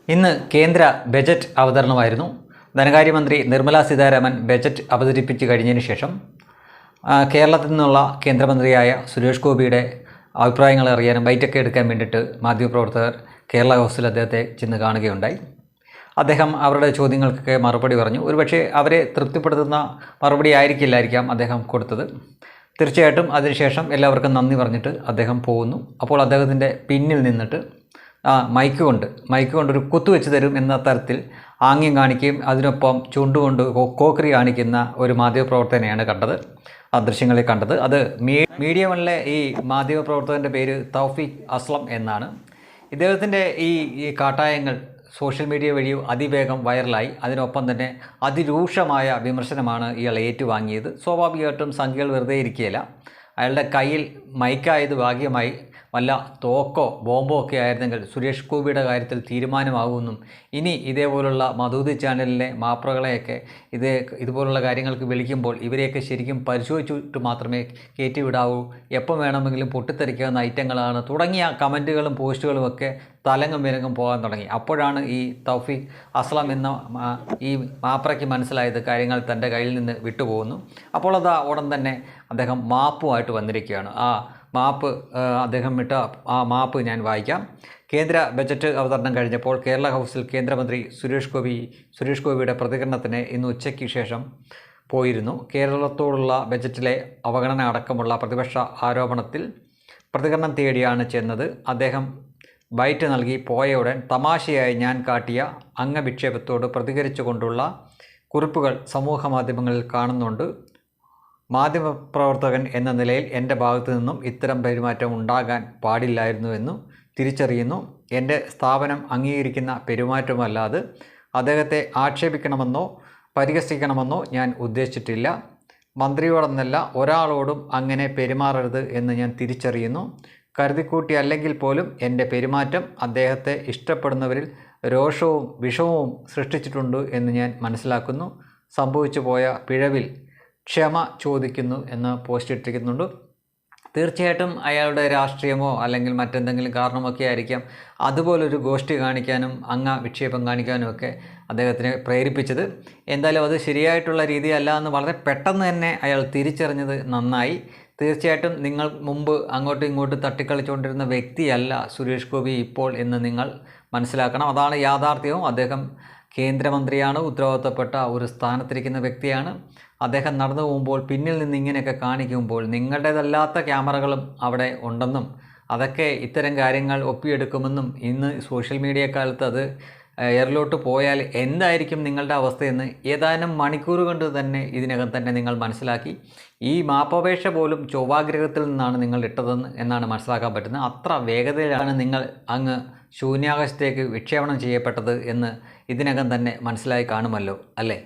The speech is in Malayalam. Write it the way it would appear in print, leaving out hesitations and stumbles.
ഇന്ന് കേന്ദ്ര ബജറ്റ് അവതരണമായിരുന്നു. ധനകാര്യമന്ത്രി നിർമ്മലാ സീതാരാമൻ ബജറ്റ് അവതരിപ്പിച്ച് കഴിഞ്ഞതിന് ശേഷം കേരളത്തിൽ നിന്നുള്ള കേന്ദ്രമന്ത്രിയായ സുരേഷ് ഗോപിയുടെ അഭിപ്രായങ്ങൾ അറിയാനും ബൈറ്റൊക്കെ എടുക്കാൻ വേണ്ടിയിട്ട് മാധ്യമപ്രവർത്തകർ കേരള ഹൗസിൽ അദ്ദേഹത്തെ ചെന്ന് കാണുകയുണ്ടായി. അദ്ദേഹം അവരുടെ ചോദ്യങ്ങൾക്കൊക്കെ മറുപടി പറഞ്ഞു. ഒരുപക്ഷെ അവരെ തൃപ്തിപ്പെടുത്തുന്ന മറുപടി ആയിരിക്കില്ലായിരിക്കാം അദ്ദേഹം കൊടുത്തത്. തീർച്ചയായിട്ടും അതിനുശേഷം എല്ലാവർക്കും നന്ദി പറഞ്ഞിട്ട് അദ്ദേഹം പോകുന്നു. അപ്പോൾ അദ്ദേഹത്തിൻ്റെ പിന്നിൽ നിന്നിട്ട് മൈക്ക് കൊണ്ടൊരു കുത്തു വെച്ച് തരും എന്ന തരത്തിൽ ആംഗ്യം കാണിക്കുകയും അതിനൊപ്പം ചുണ്ടുകൊണ്ട് കോക്കറി കാണിക്കുന്ന ഒരു മാധ്യമപ്രവർത്തകനെയാണ് കണ്ടത്, ആ ദൃശ്യങ്ങളിൽ കണ്ടത്. അത് മീഡിയ വണ്ണിലെ ഈ മാധ്യമപ്രവർത്തകൻ്റെ പേര് തൗഫീഖ് അസ്ലം എന്നാണ്. ഇദ്ദേഹത്തിൻ്റെ ഈ കാട്ടായങ്ങൾ സോഷ്യൽ മീഡിയ വഴി അതിവേഗം വൈറലായി. അതിനൊപ്പം തന്നെ അതിരൂക്ഷമായ വിമർശനമാണ് ഇയാൾ ഏറ്റുവാങ്ങിയത്. സ്വാഭാവികമായിട്ടും സംഖ്യകൾ വെറുതെ ഇരിക്കുകയില്ല. അയാളുടെ കയ്യിൽ മൈക്കായത് ഭാഗ്യമായി. വല്ല തോക്കോ ബോംബോ ഒക്കെ ആയിരുന്നെങ്കിൽ സുരേഷ് ഗോപിയുടെ കാര്യത്തിൽ തീരുമാനമാകുമെന്നും ഇനി ഇതേപോലുള്ള മധൂതി ചാനലിലെ മാപ്രകളെയൊക്കെ ഇതുപോലുള്ള കാര്യങ്ങൾക്ക് വിളിക്കുമ്പോൾ ഇവരെയൊക്കെ ശരിക്കും പരിശോധിച്ചിട്ട് മാത്രമേ കയറ്റി വിടാവൂ, എപ്പം വേണമെങ്കിലും പൊട്ടിത്തെറിക്കാവുന്ന ഐറ്റങ്ങളാണ് തുടങ്ങിയ കമൻറ്റുകളും പോസ്റ്റുകളുമൊക്കെ തലങ്ങും വിലങ്ങും പോകാൻ തുടങ്ങി. അപ്പോഴാണ് ഈ തൗഫീഖ് അസ്ലം എന്ന ഈ മാപ്രയ്ക്ക് മനസ്സിലായത് കാര്യങ്ങൾ തൻ്റെ കയ്യിൽ നിന്ന് വിട്ടുപോകുന്നു. അപ്പോൾ അത് ഉടൻ തന്നെ അദ്ദേഹം മാപ്പുമായിട്ട് വന്നിരിക്കുകയാണ്. ആ മാപ്പ് അദ്ദേഹം വിട്ട ആ മാപ്പ് ഞാൻ വായിക്കാം. കേന്ദ്ര ബജറ്റ് അവതരണം കഴിഞ്ഞപ്പോൾ കേരള ഹൗസിൽ കേന്ദ്രമന്ത്രി സുരേഷ് ഗോപിയുടെ പ്രതികരണത്തിന് ഇന്ന് ഉച്ചയ്ക്ക് ശേഷം പോയിരുന്നു. കേരളത്തോടുള്ള ബജറ്റിലെ അവഗണന അടക്കമുള്ള പ്രതിപക്ഷ ആരോപണത്തിൽ പ്രതികരണം തേടിയാണ് ചെന്നത്. അദ്ദേഹം ബൈറ്റ് നൽകി പോയയുടൻ തമാശയായി ഞാൻ കാട്ടിയ അംഗവിക്ഷേപത്തോട് പ്രതികരിച്ചുകൊണ്ടുള്ള കുറിപ്പുകൾ സമൂഹ മാധ്യമങ്ങളിൽ കാണുന്നുണ്ട്. മാധ്യമപ്രവർത്തകൻ എന്ന നിലയിൽ എൻ്റെ ഭാഗത്തു നിന്നും ഇത്തരം പെരുമാറ്റം ഉണ്ടാകാൻ പാടില്ലായിരുന്നുവെന്നു തിരിച്ചറിയുന്നു. എൻ്റെ സ്ഥാപനം അംഗീകരിക്കുന്ന പെരുമാറ്റമല്ലാതെ അദ്ദേഹത്തെ ആക്ഷേപിക്കണമെന്നോ പരിഹസിക്കണമെന്നോ ഞാൻ ഉദ്ദേശിച്ചിട്ടില്ല. മന്ത്രിയോടെന്നല്ല ഒരാളോടും അങ്ങനെ പെരുമാറരുത് എന്ന് ഞാൻ തിരിച്ചറിയുന്നു. കരുതിക്കൂട്ടി അല്ലെങ്കിൽ പോലും എൻ്റെ പെരുമാറ്റം അദ്ദേഹത്തെ ഇഷ്ടപ്പെടുന്നവരിൽ രോഷവും വിഷമവും സൃഷ്ടിച്ചിട്ടുണ്ട് എന്ന് ഞാൻ മനസ്സിലാക്കുന്നു. സംഭവിച്ചു പോയ പിഴവിൽ ക്ഷമ ചോദിക്കുന്നു എന്ന് പോസ്റ്റ് ഇട്ടിരിക്കുന്നുണ്ട്. തീർച്ചയായിട്ടും അയാളുടെ രാഷ്ട്രീയമോ അല്ലെങ്കിൽ മറ്റെന്തെങ്കിലും കാരണമൊക്കെ ആയിരിക്കാം അതുപോലൊരു ഗോഷ്ഠി കാണിക്കാനും വിക്ഷേപം കാണിക്കാനും ഒക്കെ അദ്ദേഹത്തിനെ പ്രേരിപ്പിച്ചത്. എന്തായാലും അത് ശരിയായിട്ടുള്ള രീതിയല്ല എന്ന് വളരെ പെട്ടെന്ന് തന്നെ അയാൾ തിരിച്ചറിഞ്ഞത് നന്നായി. തീർച്ചയായിട്ടും നിങ്ങൾ മുമ്പ് അങ്ങോട്ടും ഇങ്ങോട്ടും തട്ടിക്കളിച്ചുകൊണ്ടിരുന്ന വ്യക്തിയല്ല സുരേഷ് ഗോപി ഇപ്പോൾ എന്ന് നിങ്ങൾ മനസ്സിലാക്കണം. അതാണ് യാഥാർത്ഥ്യവും. അദ്ദേഹം കേന്ദ്രമന്ത്രിയാണ്, ഉത്തരവാദിത്തപ്പെട്ട ഒരു സ്ഥാനത്തിരിക്കുന്ന വ്യക്തിയാണ്. അദ്ദേഹം നടന്നു പോകുമ്പോൾ പിന്നിൽ നിന്ന് ഇങ്ങനെയൊക്കെ കാണിക്കുമ്പോൾ നിങ്ങളുടേതല്ലാത്ത ക്യാമറകളും അവിടെ ഉണ്ടെന്നും അതൊക്കെ ഇത്തരം കാര്യങ്ങൾ ഒപ്പിയെടുക്കുമെന്നും ഇന്ന് സോഷ്യൽ മീഡിയ കാലത്ത് അത് എയറിലോട്ട് പോയാൽ എന്തായിരിക്കും നിങ്ങളുടെ അവസ്ഥയെന്ന് ഏതാനും മണിക്കൂർ കൊണ്ട് തന്നെ ഇതിനകം തന്നെ നിങ്ങൾ മനസ്സിലാക്കി. ഈ മാപ്പപേക്ഷ പോലും ചൊവ്വാഗ്രഹത്തിൽ നിന്നാണ് നിങ്ങൾ ഇട്ടതെന്ന് എന്നാണ് മനസ്സിലാക്കാൻ പറ്റുന്നത്. അത്ര വേഗതയിലാണ് നിങ്ങൾ അങ്ങ് ശൂന്യാകാശത്തേക്ക് വിക്ഷേപണം ചെയ്യപ്പെട്ടത് എന്ന് ഇതിനകം തന്നെ മനസ്സിലായി കാണുമല്ലോ, അല്ലേ?